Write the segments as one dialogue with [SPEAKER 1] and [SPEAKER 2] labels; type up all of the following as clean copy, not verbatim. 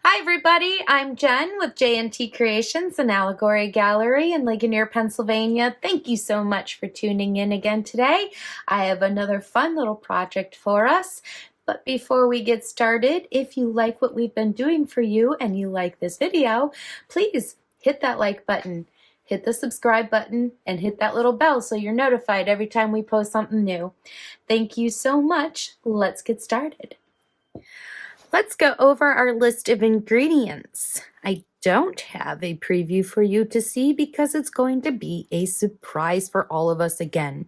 [SPEAKER 1] Hi everybody, I'm Jen with J&T Creations and Allegory Gallery in Ligonier, Pennsylvania. Thank you so much for tuning in again today. I have another fun little project for us. But before we get started, if you like what we've been doing for you and you like this video, please hit that like button, hit the subscribe button, and hit that little bell so you're notified every time we post something new. Thank you so much. Let's get started. Let's go over our list of ingredients. I don't have a preview for you to see because it's going to be a surprise for all of us again.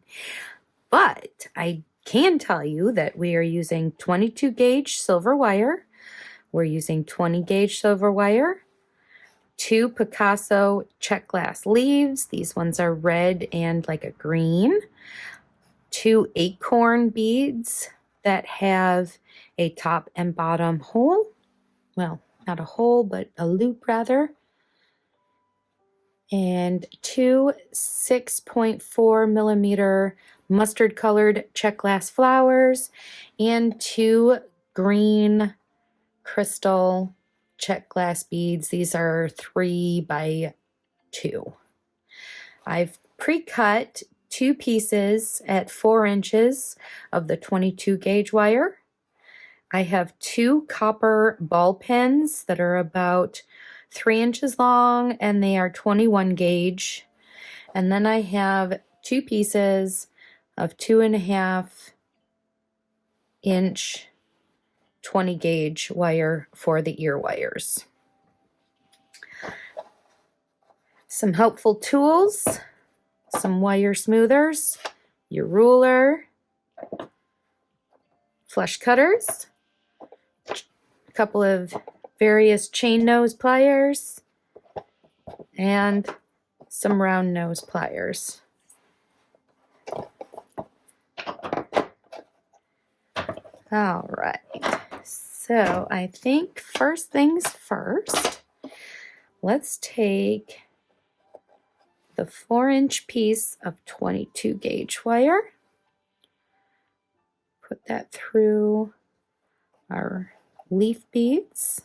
[SPEAKER 1] But I can tell you that we are using 22 gauge silver wire. We're using 20 gauge silver wire, 2 Picasso Czech glass leaves. These ones are red and like a green. 2 Acorn beads that have a top and bottom hole. Well, not a hole, but a loop rather. And 2 6.4 millimeter mustard colored Czech glass flowers and 2 green crystal Czech glass beads. These are 3 by 2. I've pre-cut 2 pieces at 4 inches of the 22 gauge wire. I have 2 copper ball pens that are about 3 inches long and they are 21 gauge. And then I have 2 pieces of 2.5 inch 20 gauge wire for the ear wires. Some helpful tools, some wire smoothers, your ruler, flush cutters, a couple of various chain nose pliers, and some round nose pliers. All right, so I think first things first, let's take the 4-inch piece of 22 gauge wire, put that through our leaf beads.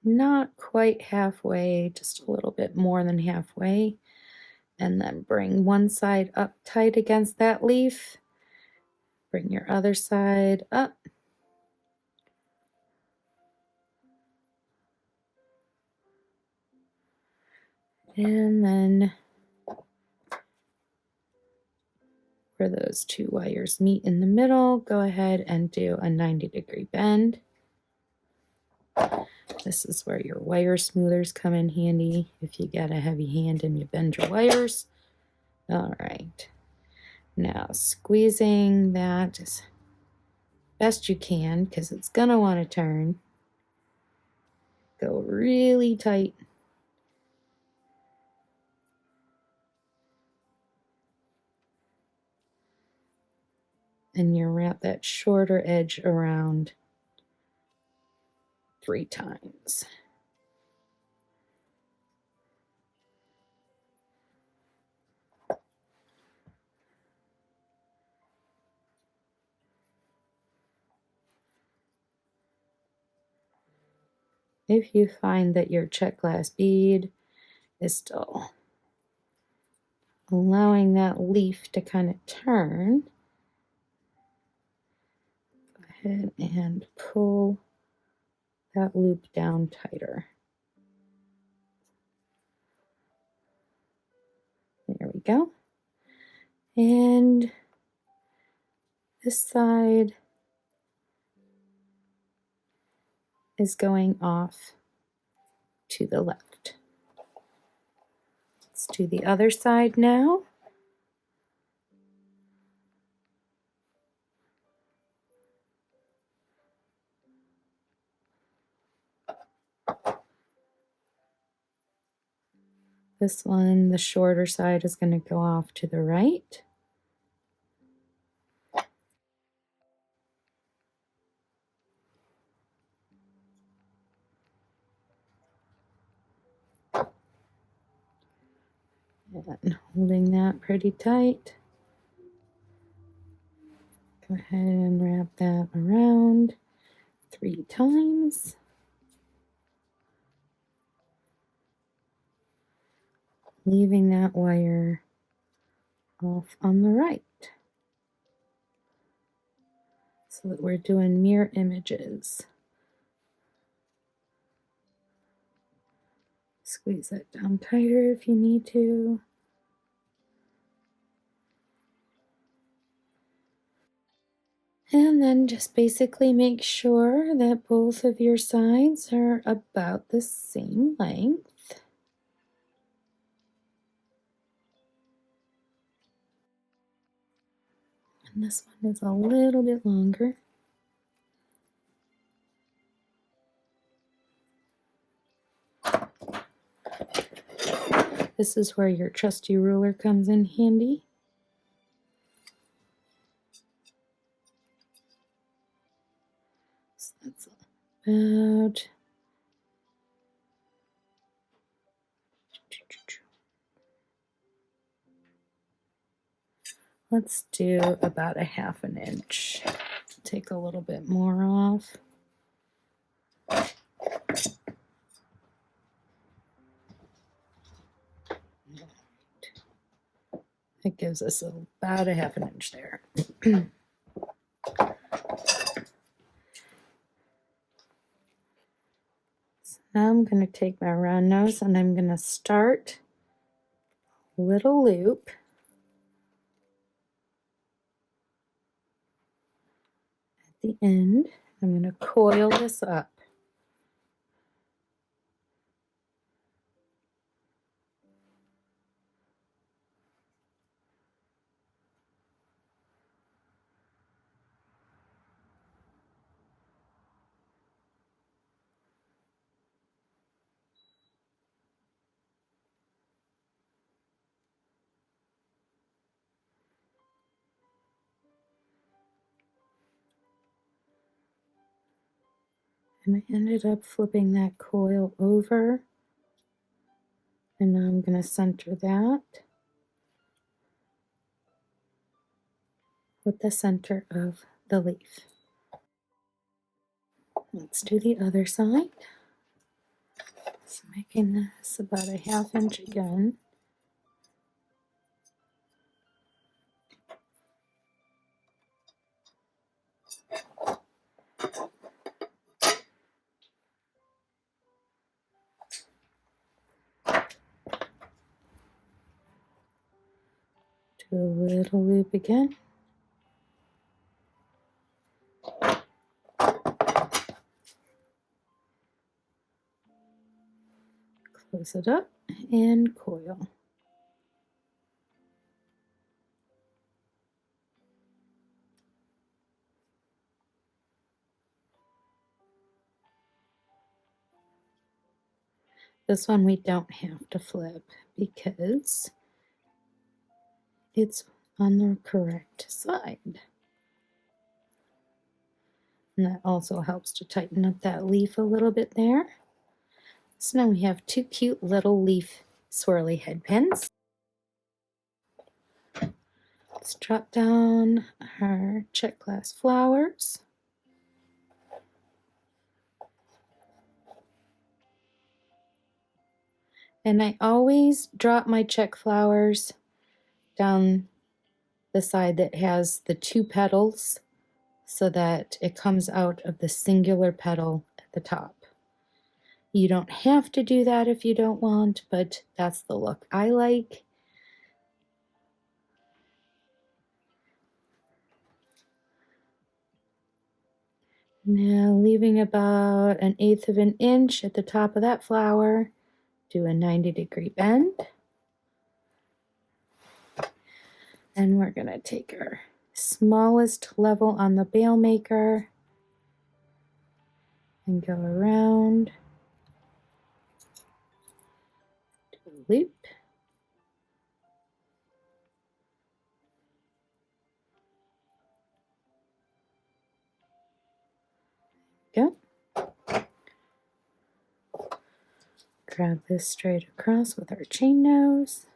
[SPEAKER 1] Not quite halfway, just a little bit more than halfway. And then bring one side up tight against that leaf. Bring your other side up. And then where those 2 wires meet in the middle, go ahead and do a 90-degree bend. This is where your wire smoothers come in handy if you get a heavy hand and you bend your wires. All right. Now squeezing that as best you can because it's going to want to turn. Go really tight. And you wrap that shorter edge around 3 times. If you find that your Czech glass bead is still allowing that leaf to kind of turn, go ahead and pull that loop down tighter. There we go. And this side is going off to the left. Let's do the other side now. This one, the shorter side, is going to go off to the right. And holding that pretty tight. Go ahead and wrap that around 3 times. Leaving that wire off on the right. So that we're doing mirror images. Squeeze that down tighter if you need to. And then just basically make sure that both of your sides are about the same length. And this one is a little bit longer. This is where your trusty ruler comes in handy. So that's about let's do about 1/2 inch. Take a little bit more off. It gives us about 1/2 inch there. So now I'm going to take my round nose and I'm going to start a little loop. At the end, I'm going to coil this up. And I ended up flipping that coil over. And now I'm going to center that with the center of the leaf. Let's do the other side. So making this about 1/2 inch again. Do a little loop again. Close it up and coil. This one we don't have to flip because it's on the correct side. And that also helps to tighten up that leaf a little bit there. So now we have 2 cute little leaf swirly head pins. Let's drop down our Czech glass flowers. And I always drop my Czech flowers down the side that has the 2 petals so that it comes out of the singular petal at the top. You don't have to do that if you don't want, but that's the look I like. Now leaving about 1/8 of an inch at the top of that flower, do a 90-degree bend. And we're going to take our smallest level on the bail maker and go around, do a loop. Go. Grab this straight across with our chain nose.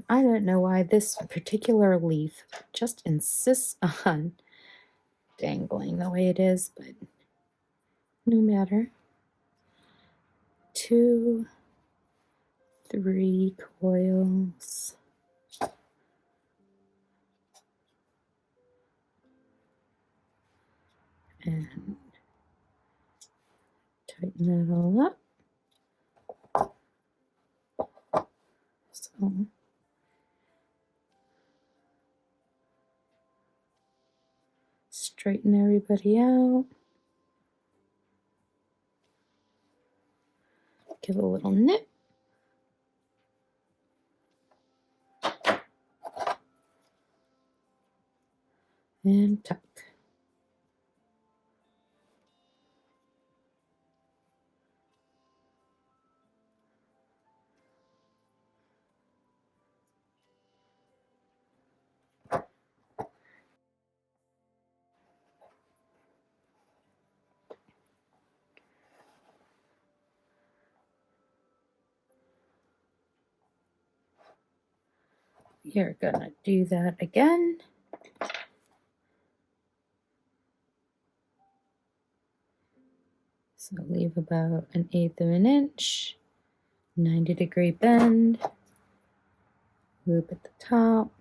[SPEAKER 1] I don't know why this particular leaf just insists on dangling the way it is, but no matter. 2, 3 coils. And tighten that all up. So straighten everybody out. Give a little nip. And tuck. You're gonna do that again. So leave about 1/8 of an inch, 90-degree bend, loop at the top.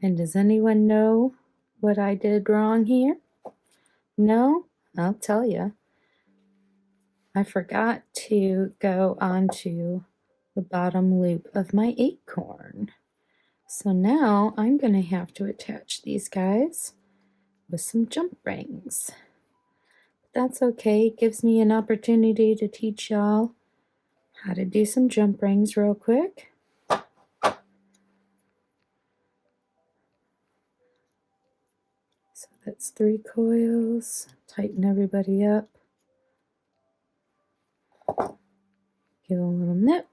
[SPEAKER 1] And does anyone know what I did wrong here? No? I'll tell you. I forgot to go onto the bottom loop of my acorn. So now I'm going to have to attach these guys with some jump rings. That's okay. It gives me an opportunity to teach y'all how to do some jump rings real quick. So that's 3 coils. Tighten everybody up. Give a little nip.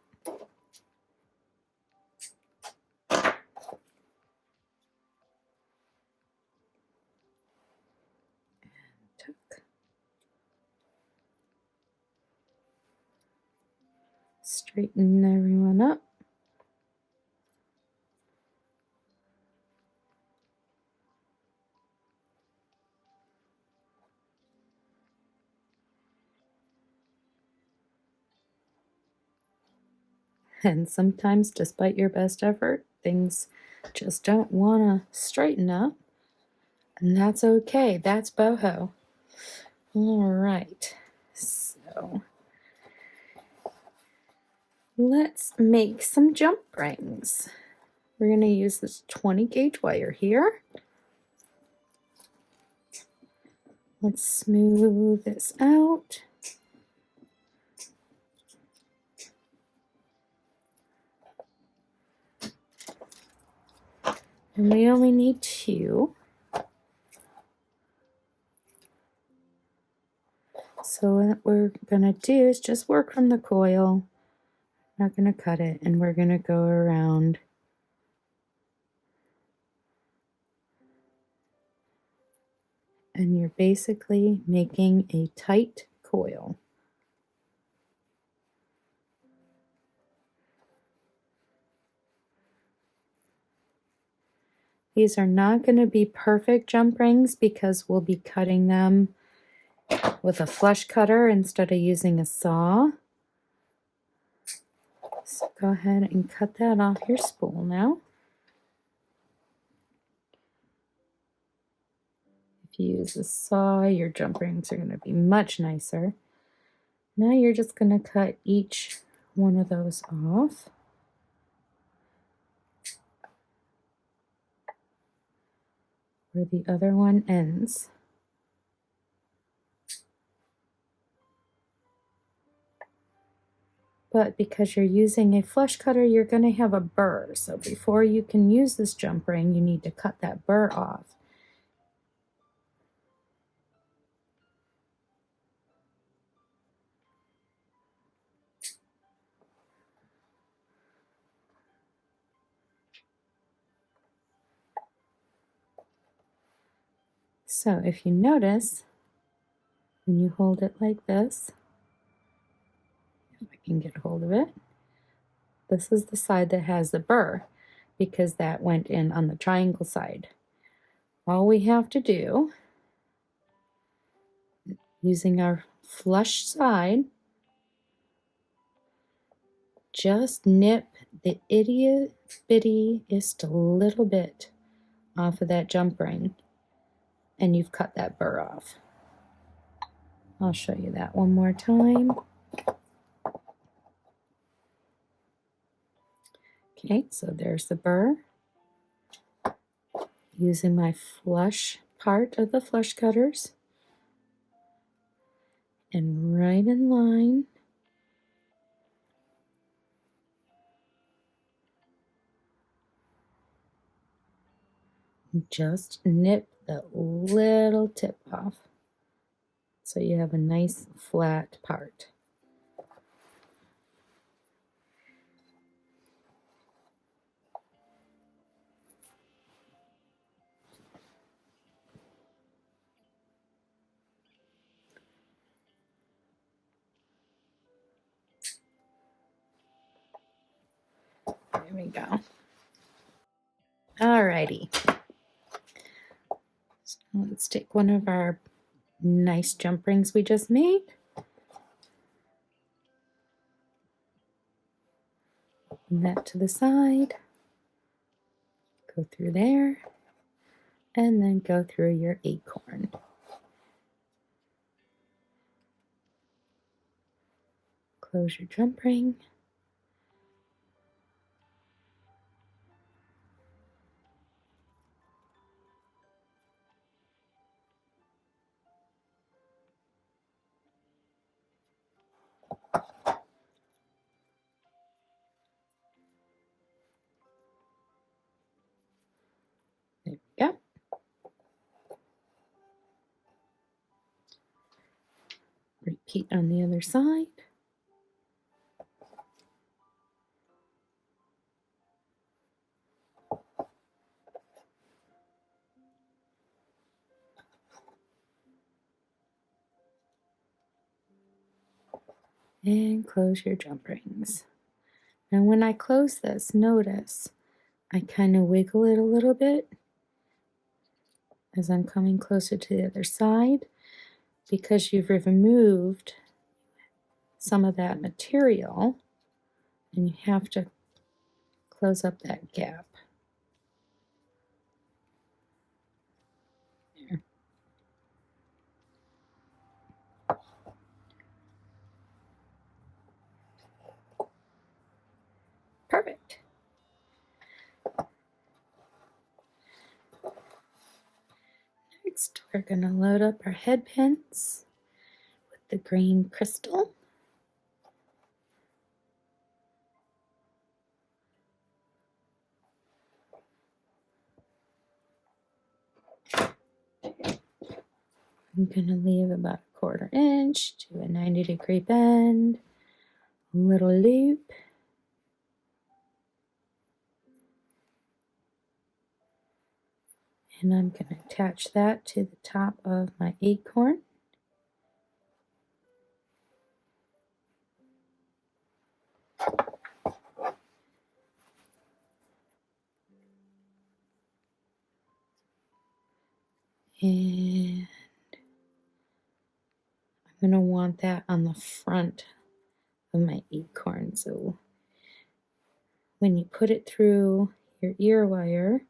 [SPEAKER 1] Straighten everyone up. And sometimes, despite your best effort, things just don't want to straighten up. And that's okay. That's boho. All right. So let's make some jump rings. We're going to use this 20 gauge wire here. Let's smooth this out. And we only need 2. So what we're going to do is just work from the coil. Not going to cut it, and we're going to go around and you're basically making a tight coil. These are not going to be perfect jump rings because we'll be cutting them with a flush cutter instead of using a saw. So go ahead and cut that off your spool now. If you use a saw, your jump rings are going to be much nicer. Now you're just going to cut each one of those off. Where the other one ends. But because you're using a flush cutter, you're going to have a burr. So before you can use this jump ring, you need to cut that burr off. So if you notice, when you hold it like this, if I can get a hold of it, this is the side that has the burr because that went in on the triangle side. All we have to do, using our flush side, just nip the itty bittiest little bit off of that jump ring, and you've cut that burr off. I'll show you that one more time. Okay, so there's the burr. Using my flush part of the flush cutters, and right in line, just nip the little tip off so you have a nice flat part. There we go. Alrighty. So let's take one of our nice jump rings we just made. Open that to the side. Go through there. And then go through your acorn. Close your jump ring. There we go. Repeat on the other side. And close your jump rings. Now when I close this, notice I kind of wiggle it a little bit as I'm coming closer to the other side, because you've removed some of that material and you have to close up that gap. There. Perfect. Next, we're going to load up our head pins with the green crystal. I'm going to leave about a 1/4 inch to a 90-degree bend, a little loop. And I'm going to attach that to the top of my acorn. And I'm going to want that on the front of my acorn. So when you put it through your ear wire,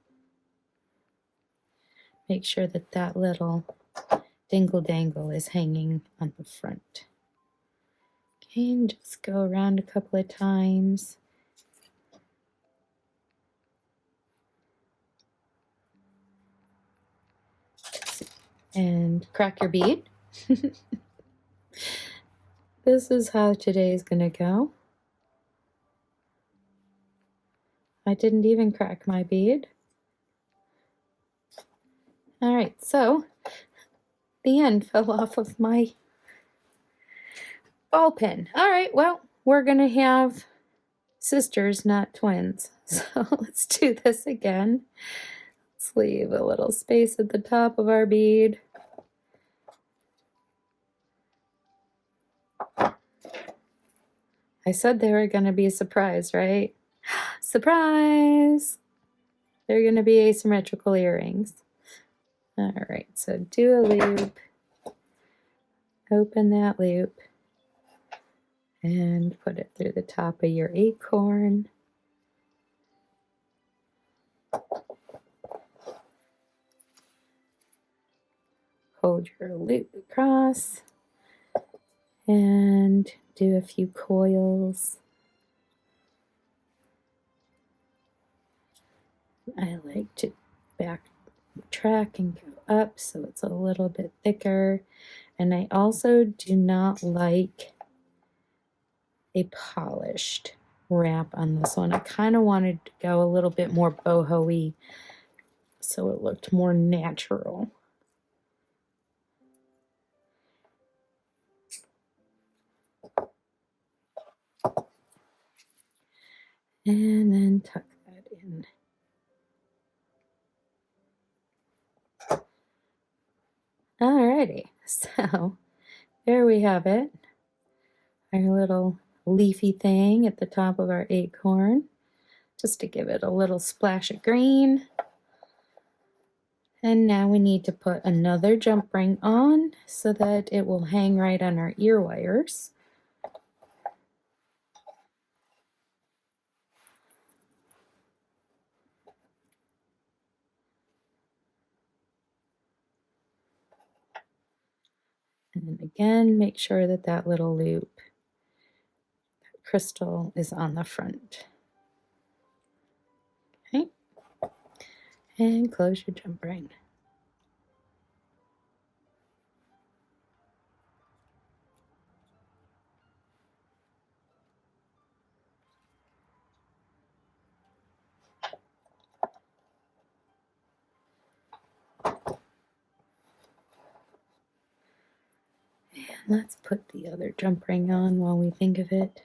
[SPEAKER 1] make sure that that little dingle dangle is hanging on the front. Okay, and just go around a couple of times. And crack your bead. This is how today is going to go. I didn't even crack my bead. All right, so the end fell off of my ball pin. All right, well, we're going to have sisters, not twins. So let's do this again. Let's leave a little space at the top of our bead. I said they were going to be a surprise, right? Surprise! They're going to be asymmetrical earrings. All right, so do a loop, open that loop, and put it through the top of your acorn. Hold your loop across and do a few coils. I like to backtrack and go up so it's a little bit thicker. And I also do not like a polished wrap on this one. I kind of wanted to go a little bit more boho-y so it looked more natural. And then tuck that in. Alrighty, so there we have it. Our little leafy thing at the top of our acorn, just to give it a little splash of green. And now we need to put another jump ring on so that it will hang right on our ear wires. And then again, make sure that that little loop, that crystal, is on the front. Okay. And close your jump ring. And let's put the other jump ring on while we think of it.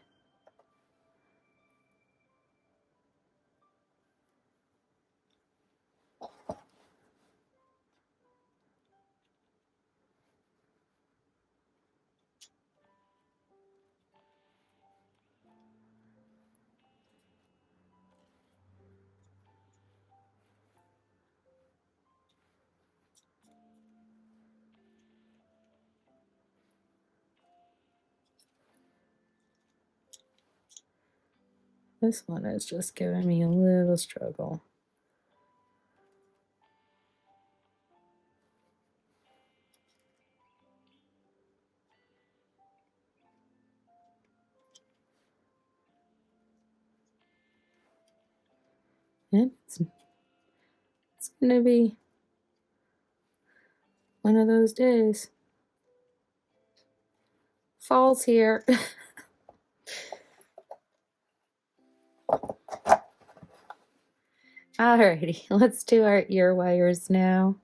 [SPEAKER 1] This one is just giving me a little struggle. And it's going to be one of those days. Fall's here. Alrighty, let's do our ear wires now.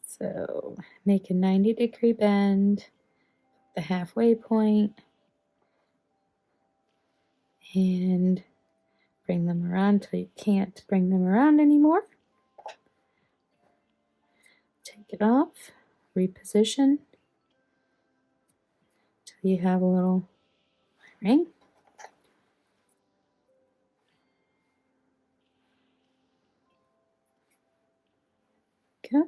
[SPEAKER 1] So make a 90-degree bend, the halfway point, and bring them around till you can't bring them around anymore. Take it off, reposition till you have a little ring. Okay.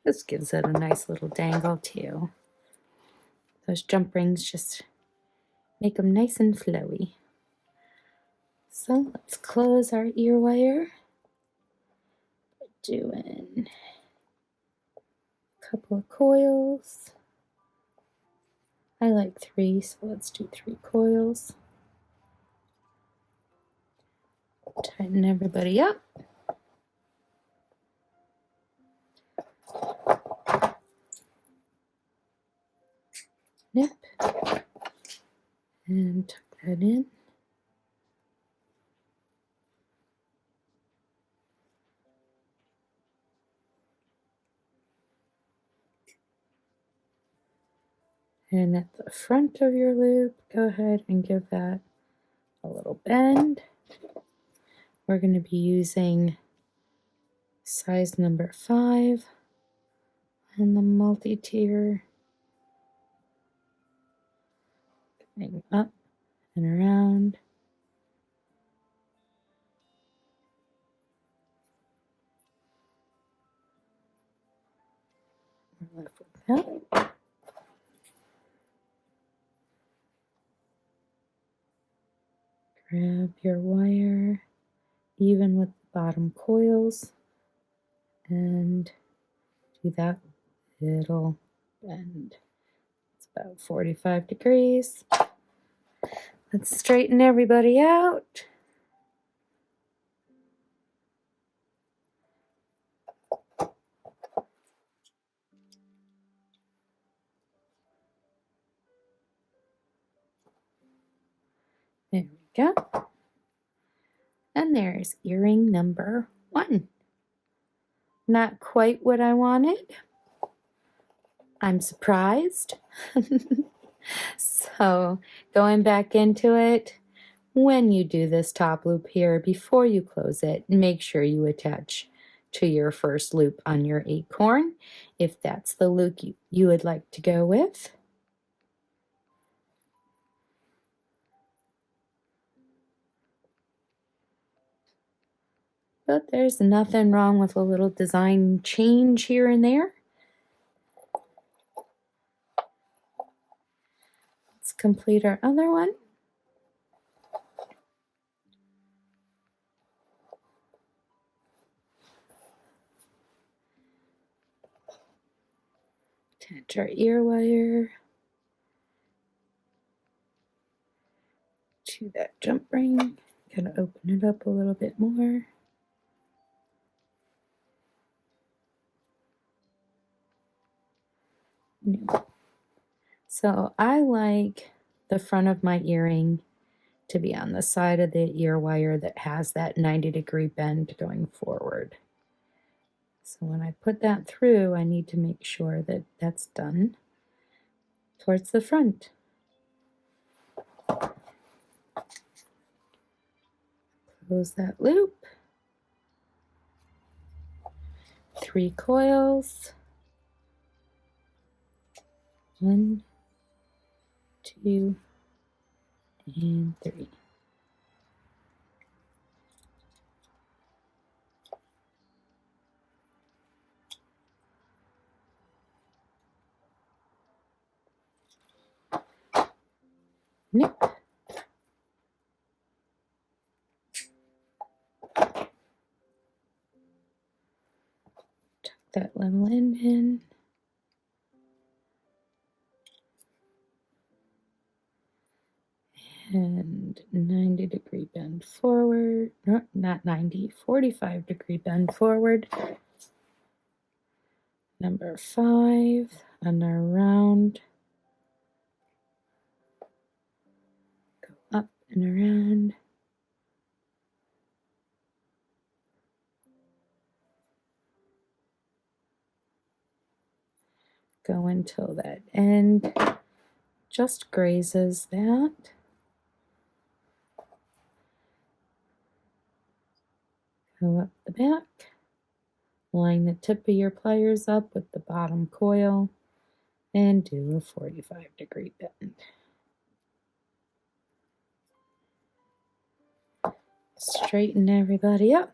[SPEAKER 1] This gives it a nice little dangle too. Those jump rings just make them nice and flowy. So let's close our ear wire. Doing a couple of coils. I like 3, so let's do 3 coils. Tighten everybody up. Snip. And tuck that in. And at the front of your loop, go ahead and give that a little bend. We're going to be using size number 5 on the multi-tier. Going up and around. We're left with that. Grab your wire even with the bottom coils and do that little bend. It's about 45 degrees. Let's straighten everybody out. There we go. And there's earring number 1. Not quite what I wanted. I'm surprised. So going back into it, when you do this top loop here, before you close it, make sure you attach to your first loop on your acorn, if that's the loop you would like to go with. But there's nothing wrong with a little design change here and there. Let's complete our other one. Attach our ear wire to that jump ring. Gonna open it up a little bit more. So I like the front of my earring to be on the side of the ear wire that has that 90-degree bend going forward. So when I put that through, I need to make sure that that's done towards the front. Close that loop. 3 coils. 1, 2, and 3. Nip. Tuck that little end in. And 90-degree bend forward. No, not 90, 45-degree bend forward. Number 5 on our round. Go up and around. Go until that end just grazes that. Go up the back. Line the tip of your pliers up with the bottom coil and do a 45-degree bend. Straighten everybody up.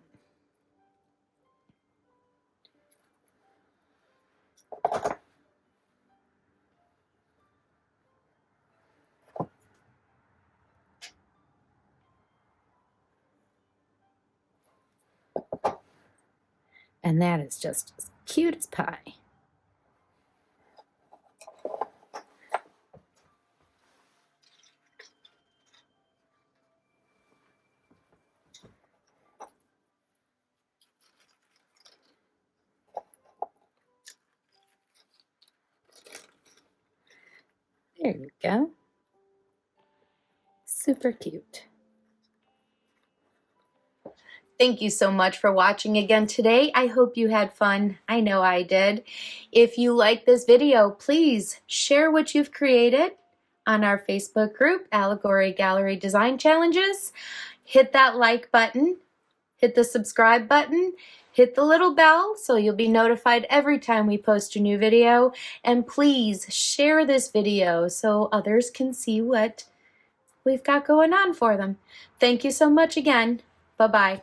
[SPEAKER 1] And that is just as cute as pie. There you go. Super cute. Thank you so much for watching again today. I hope you had fun. I know I did. If you like this video, please share what you've created on our Facebook group, Allegory Gallery Design Challenges. Hit that like button, hit the subscribe button, hit the little bell so you'll be notified every time we post a new video. And please share this video so others can see what we've got going on for them. Thank you so much again. Bye-bye.